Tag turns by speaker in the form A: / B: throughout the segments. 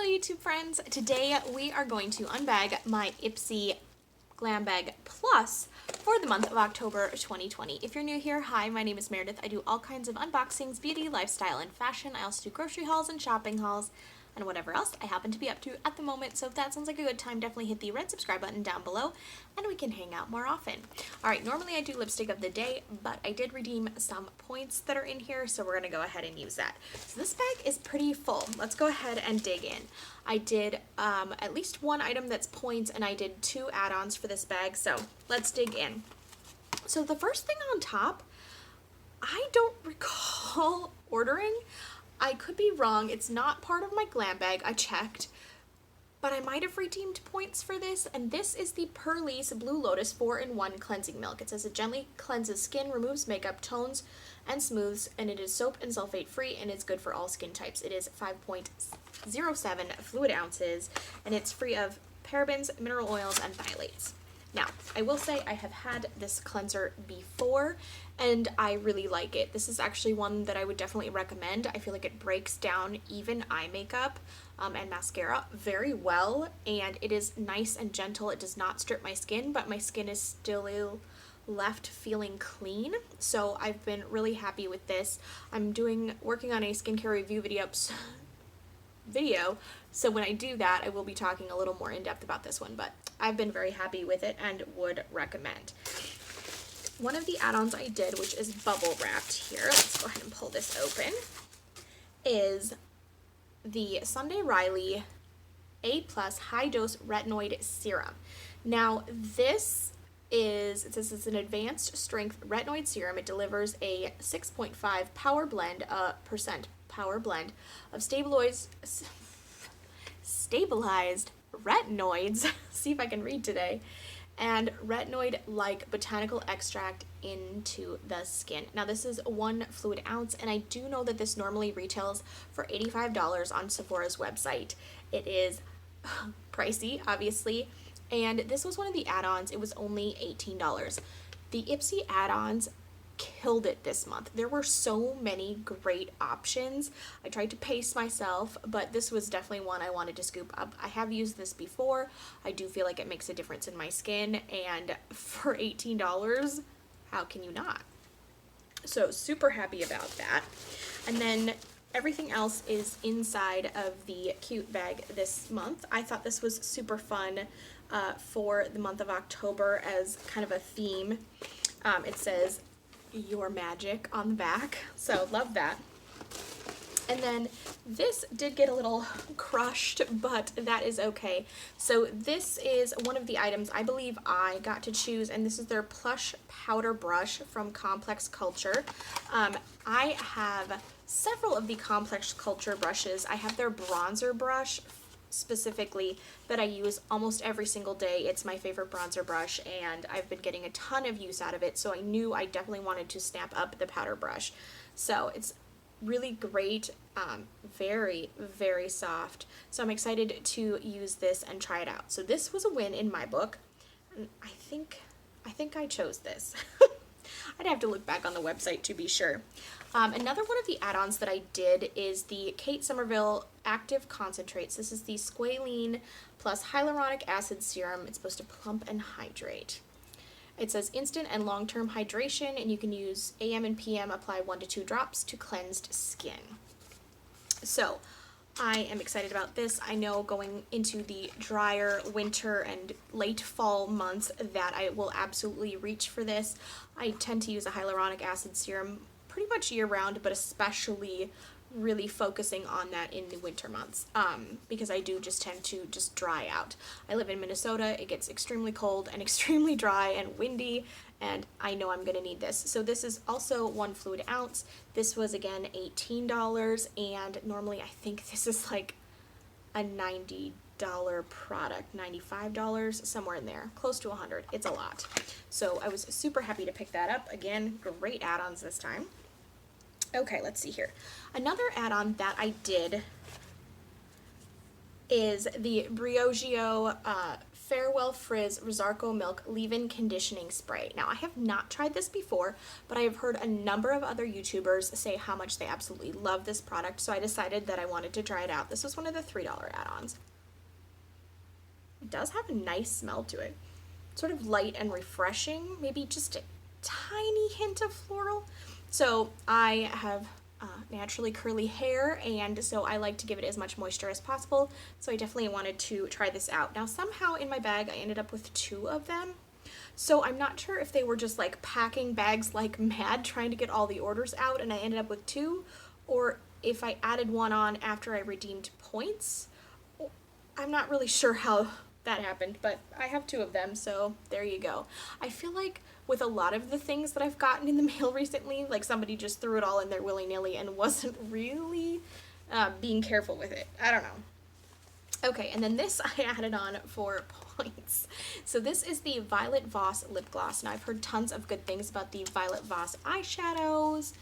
A: YouTube friends, today we are going to unbag my Ipsy Glam Bag Plus for the month of October 2020. If you're new here, hi, my name is Meredith. I do all kinds of unboxings, beauty, lifestyle, and fashion. I also do grocery hauls and shopping hauls and whatever else I happen to be up to at the moment. So if that sounds like a good time, definitely hit the red subscribe button down below and we can hang out more often. Alright, normally I do lipstick of the day, but I did redeem some points that are in here, so we're going to go ahead and use that. So this bag is pretty full. Let's go ahead and dig in. I did at least one item that's points, and I did 2 add-ons for this bag, so let's dig in. So the first thing on top, I don't recall ordering. I could be wrong. It's not part of my glam bag. I checked, but I might have redeemed points for this, and this is the Purlisse Blue Lotus 4-in-1 Cleansing Milk. It says it gently cleanses skin, removes makeup, tones, and smooths, and it is soap and sulfate free, and it's good for all skin types. It is 5.07 fluid ounces, and it's free of parabens, mineral oils, and phthalates. Now, I will say I have had this cleanser before, and I really like it. This is actually one that I would definitely recommend. I feel like it breaks down even eye makeup and mascara very well, and it is nice and gentle. It does not strip my skin, but my skin is still left feeling clean, so I've been really happy with this. I'm working on a skincare review video, so when I do that, I will be talking a little more in depth about this one, but I've been very happy with it and would recommend. One of the add-ons I did, which is bubble wrapped here, let's go ahead and pull this open, is the Sunday Riley A+ High Dose Retinoid Serum. Now this is, it says it's an advanced strength retinoid serum. It delivers a 6.5 power blend of stabilized retinoids, see if I can read today, and retinoid-like botanical extract into the skin. Now this is 1 fluid ounce, and I do know that this normally retails for $85 on Sephora's website. It is pricey, obviously, and this was one of the add-ons. It was only $18. The Ipsy add-ons killed it this month. There were so many great options. I tried to pace myself, but this was definitely one I wanted to scoop up. I have used this before. I do feel like it makes a difference in my skin, and for $18, how can you not? So super happy about that. And then everything else is inside of the cute bag this month. I thought this was super fun for the month of October as kind of a theme. It says your magic on the back, so love that. And then this did get a little crushed, but that is okay. So this is one of the items I believe I got to choose, and this is their plush powder brush from Complex Culture. I have several of the Complex Culture brushes. I have their bronzer brush specifically that I use almost every single day. It's my favorite bronzer brush, and I've been getting a ton of use out of it, so I knew I definitely wanted to snap up the powder brush. So it's really great, very, very soft. So I'm excited to use this and try it out. So this was a win in my book, and I think I chose this. I'd have to look back on the website to be sure. Another one of the add-ons that I did is the Kate Somerville Active Concentrates. This is the Squalene plus Hyaluronic Acid Serum. It's supposed to plump and hydrate. It says instant and long-term hydration, and you can use AM and PM, apply 1 to 2 drops to cleansed skin. So I am excited about this. I know going into the drier winter and late fall months that I will absolutely reach for this. I tend to use a hyaluronic acid serum pretty much year-round, but especially really focusing on that in the winter months, because I do just tend to just dry out. I live in Minnesota. It gets extremely cold and extremely dry and windy, and I know I'm going to need this. So this is also 1 fluid ounce. This was, again, $18, and normally I think this is like a $90 product, $95, somewhere in there, close to $100. It's a lot. So I was super happy to pick that up. Again, great add-ons this time. Okay, let's see here. Another add-on that I did is the Briogeo Farewell Frizz Rosarco Milk Leave-In Conditioning Spray. Now, I have not tried this before, but I have heard a number of other YouTubers say how much they absolutely love this product, so I decided that I wanted to try it out. This was one of the $3 add-ons. It does have a nice smell to it. Sort of light and refreshing, maybe just a tiny hint of floral. So I have naturally curly hair, and so I like to give it as much moisture as possible, so I definitely wanted to try this out. Now somehow in my bag I ended up with 2 of them, so I'm not sure if they were just like packing bags like mad trying to get all the orders out and I ended up with 2, or if I added one on after I redeemed points. I'm not really sure how that happened, but I have 2 of them, so there you go. I feel like with a lot of the things that I've gotten in the mail recently, like somebody just threw it all in there willy-nilly and wasn't really being careful with it. I don't know. Okay, and then this I added on for points. So this is the Violet Voss lip gloss. Now I've heard tons of good things about the Violet Voss eyeshadows,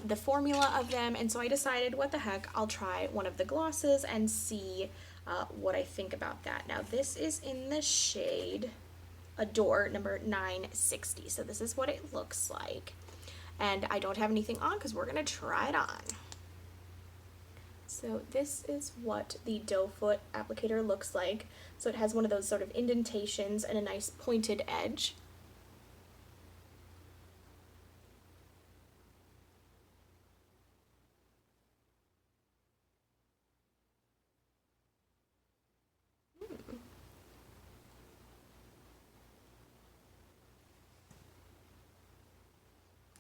A: the formula of them, and so I decided, what the heck, I'll try one of the glosses and see what I think about that. Now this is in the shade Adore number 960. So this is what it looks like. And I don't have anything on because we're going to try it on. So this is what the doe foot applicator looks like. So it has one of those sort of indentations and a nice pointed edge.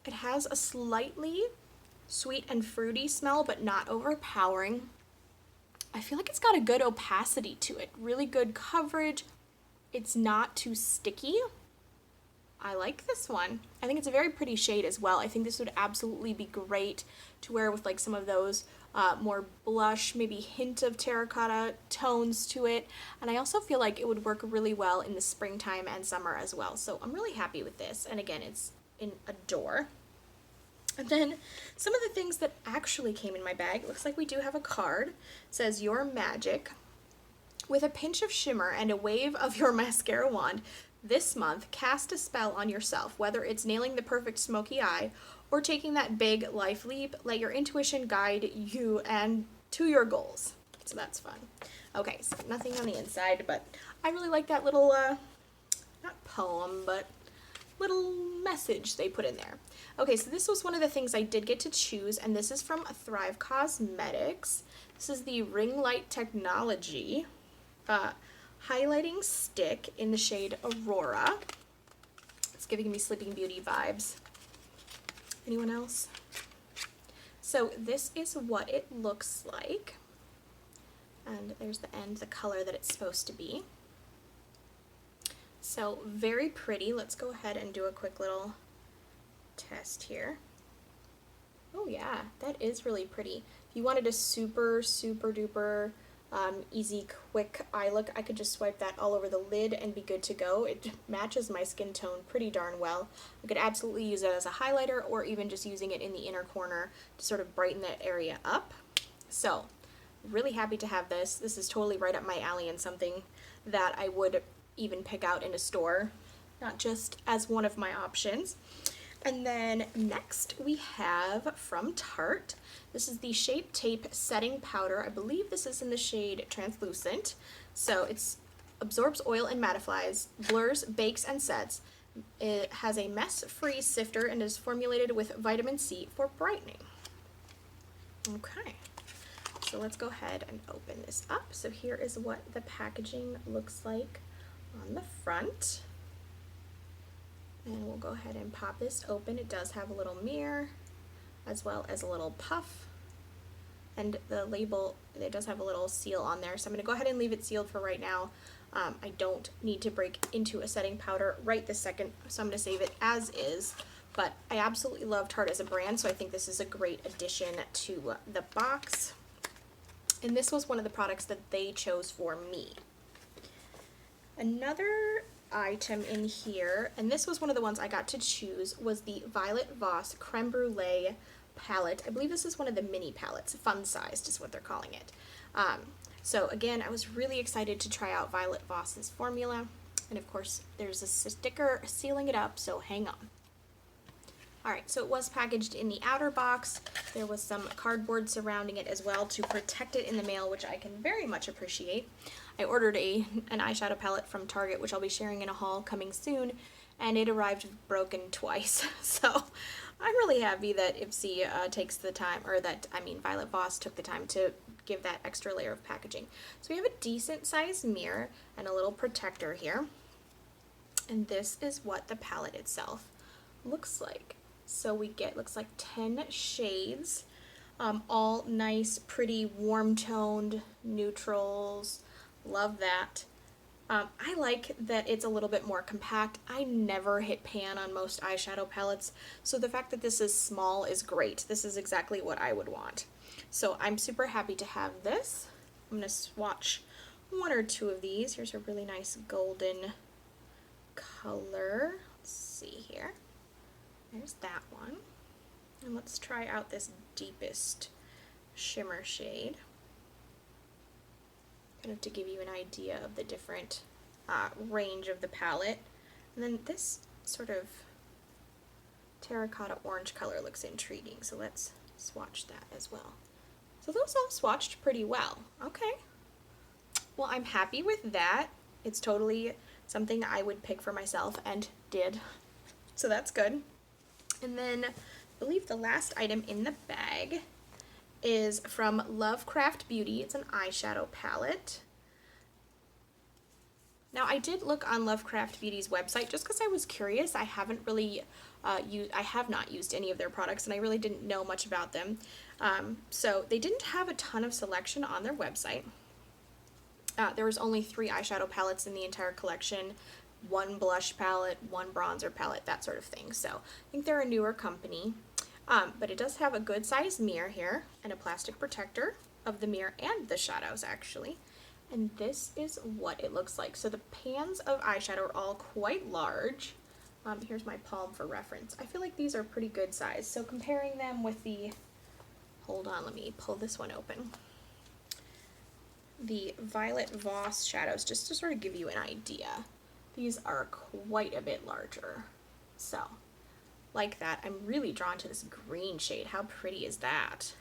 A: It has a slightly sweet and fruity smell, but not overpowering. I feel like it's got a good opacity to it, really good coverage. It's not too sticky. I like this one. I think it's a very pretty shade as well. I think this would absolutely be great to wear with like some of those more blush, maybe hint of terracotta tones to it. And I also feel like it would work really well in the springtime and summer as well. So I'm really happy with this. And again, it's in Adore. And then some of the things that actually came in my bag, it looks like we do have a card. It says, "Your magic. With a pinch of shimmer and a wave of your mascara wand, this month cast a spell on yourself. Whether it's nailing the perfect smoky eye or taking that big life leap, let your intuition guide you and to your goals." So that's fun. Okay, so nothing on the inside, but I really like that little, not poem, but little message they put in there. Okay, so this was one of the things I did get to choose, and this is from Thrive Cosmetics. This is the Ring Light Technology highlighting stick in the shade Aurora. It's giving me Sleeping Beauty vibes. Anyone else? So this is what it looks like. And there's the end, the color that it's supposed to be. So very pretty. Let's go ahead and do a quick little test here. Oh yeah, that is really pretty. If you wanted a super duper easy, quick eye look, I could just swipe that all over the lid and be good to go. It matches my skin tone pretty darn well. I could absolutely use it as a highlighter or even just using it in the inner corner to sort of brighten that area up. So really happy to have this. This is totally right up my alley and something that I would even pick out in a store, not just as one of my options. And then next we have from Tarte. This is the Shape Tape Setting Powder. I believe this is in the shade Translucent. So it absorbs oil and mattifies, blurs, bakes, and sets. It has a mess-free sifter and is formulated with vitamin C for brightening. Okay, so let's go ahead and open this up. So here is what the packaging looks like on the front. And we'll go ahead and pop this open. It does have a little mirror as well as a little puff. And the label, it does have a little seal on there. So I'm going to go ahead and leave it sealed for right now. I don't need to break into a setting powder right this second, so I'm going to save it as is. But I absolutely love Tarte as a brand, so I think this is a great addition to the box. And this was one of the products that they chose for me. Another item in here, and this was one of the ones I got to choose, was the Violet Voss Creme Brulee palette. I believe this is one of the mini palettes. Fun sized is what they're calling it. So again, I was really excited to try out Violet Voss's formula. And of course, there's a sticker sealing it up, so hang on. Alright, so it was packaged in the outer box. There was some cardboard surrounding it as well to protect it in the mail, which I can very much appreciate. I ordered an eyeshadow palette from Target, which I'll be sharing in a haul coming soon, and it arrived broken twice. So I'm really happy that Ipsy takes the time, or that, I mean, Violet Voss took the time to give that extra layer of packaging. So we have a decent sized mirror and a little protector here. And this is what the palette itself looks like. So we get, looks like 10 shades, all nice, pretty, warm-toned neutrals. Love that. I like that it's a little bit more compact. I never hit pan on most eyeshadow palettes, so the fact that this is small is great. This is exactly what I would want. So I'm super happy to have this. I'm going to swatch one or two of these. Here's a really nice golden color. Let's see here. There's that one. And let's try out this deepest shimmer shade. Kind of to give you an idea of the different range of the palette. And then this sort of terracotta orange color looks intriguing, so let's swatch that as well. So those all swatched pretty well. Okay. Well, I'm happy with that. It's totally something I would pick for myself and did. So that's good. And then I believe the last item in the bag is from Lovecraft Beauty. It's an eyeshadow palette. Now I did look on Lovecraft Beauty's website just because I was curious. I haven't really I have not used any of their products, and I really didn't know much about them. So they didn't have a ton of selection on their website. There was only 3 eyeshadow palettes in the entire collection. 1 blush palette, 1 bronzer palette, that sort of thing. So I think they're a newer company. But it does have a good sized mirror here and a plastic protector of the mirror and the shadows actually. And this is what it looks like. So the pans of eyeshadow are all quite large. Here's my palm for reference. I feel like these are pretty good size. So comparing them with the, hold on, let me pull this one open. The Violet Voss shadows, just to sort of give you an idea. These are quite a bit larger. So, like that, I'm really drawn to this green shade. How pretty is that?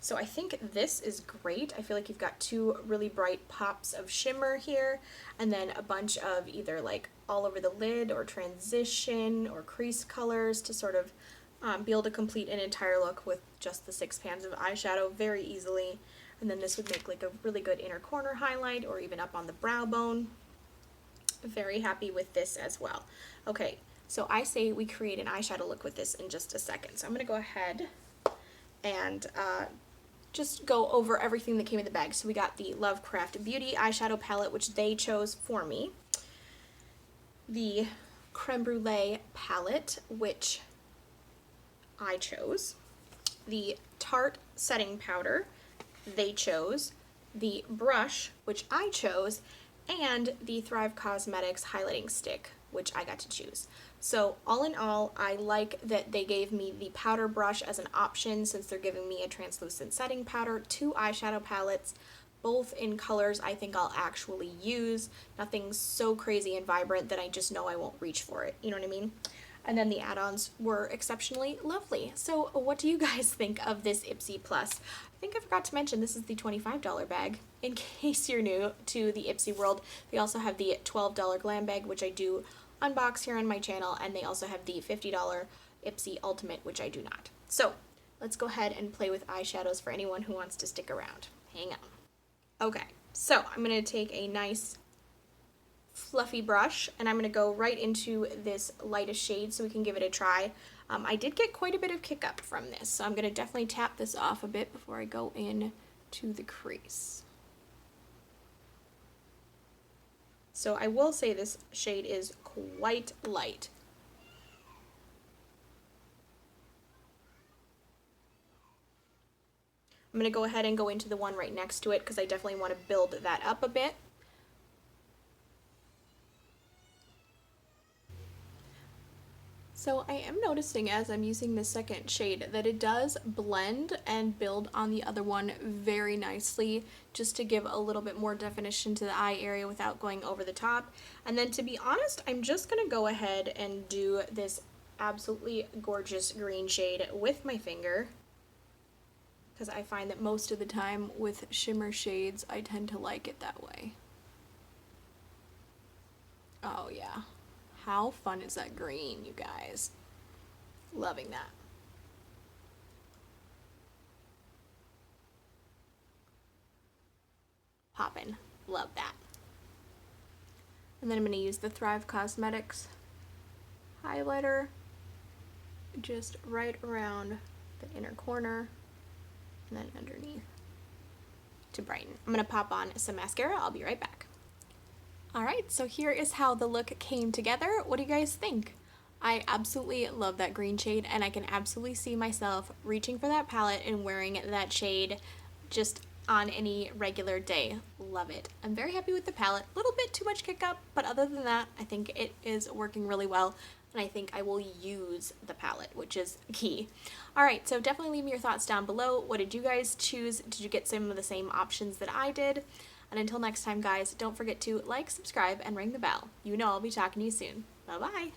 A: So I think this is great. I feel like you've got 2 really bright pops of shimmer here, and then a bunch of either like all over the lid or transition or crease colors to sort of be able to complete an entire look with just the 6 pans of eyeshadow very easily. And then this would make like a really good inner corner highlight or even up on the brow bone. Very happy with this as well. Okay, so I say we create an eyeshadow look with this in just a second. So I'm going to go ahead and just go over everything that came in the bag. So we got the Lovecraft Beauty eyeshadow palette, which they chose for me. The Creme Brulee palette, which I chose. The Tarte setting powder, they chose. The brush, which I chose. And the Thrive Cosmetics highlighting stick, which I got to choose. So all in all, I like that they gave me the powder brush as an option since they're giving me a translucent setting powder, 2 eyeshadow palettes, both in colors I think I'll actually use. Nothing so crazy and vibrant that I just know I won't reach for it, you know what I mean? And then the add-ons were exceptionally lovely. So what do you guys think of this Ipsy Plus? I think I forgot to mention this is the $25 bag. In case you're new to the Ipsy world, they also have the $12 glam bag, which I do unbox here on my channel, and they also have the $50 Ipsy Ultimate, which I do not. So let's go ahead and play with eyeshadows for anyone who wants to stick around. Hang on. Okay, so I'm going to take a nice fluffy brush, and I'm going to go right into this lightest shade so we can give it a try. I did get quite a bit of kick up from this, so I'm going to definitely tap this off a bit before I go in to the crease. So I will say this shade is quite light. I'm going to go ahead and go into the one right next to it because I definitely want to build that up a bit. So I am noticing as I'm using the second shade that it does blend and build on the other one very nicely, just to give a little bit more definition to the eye area without going over the top. And then to be honest, I'm just gonna go ahead and do this absolutely gorgeous green shade with my finger, because I find that most of the time with shimmer shades I tend to like it that way. Oh yeah. How fun is that green, you guys? Loving that. Poppin'. Love that. And then I'm going to use the Thrive Cosmetics highlighter just right around the inner corner and then underneath to brighten. I'm going to pop on some mascara. I'll be right back. Alright, so here is how the look came together. What do you guys think? I absolutely love that green shade, and I can absolutely see myself reaching for that palette and wearing that shade just on any regular day. Love it. I'm very happy with the palette. A little bit too much kick up, but other than that, I think it is working really well, and I think I will use the palette, which is key. Alright, so definitely leave me your thoughts down below. What did you guys choose? Did you get some of the same options that I did? And until next time, guys, don't forget to like, subscribe, and ring the bell. You know I'll be talking to you soon. Bye-bye.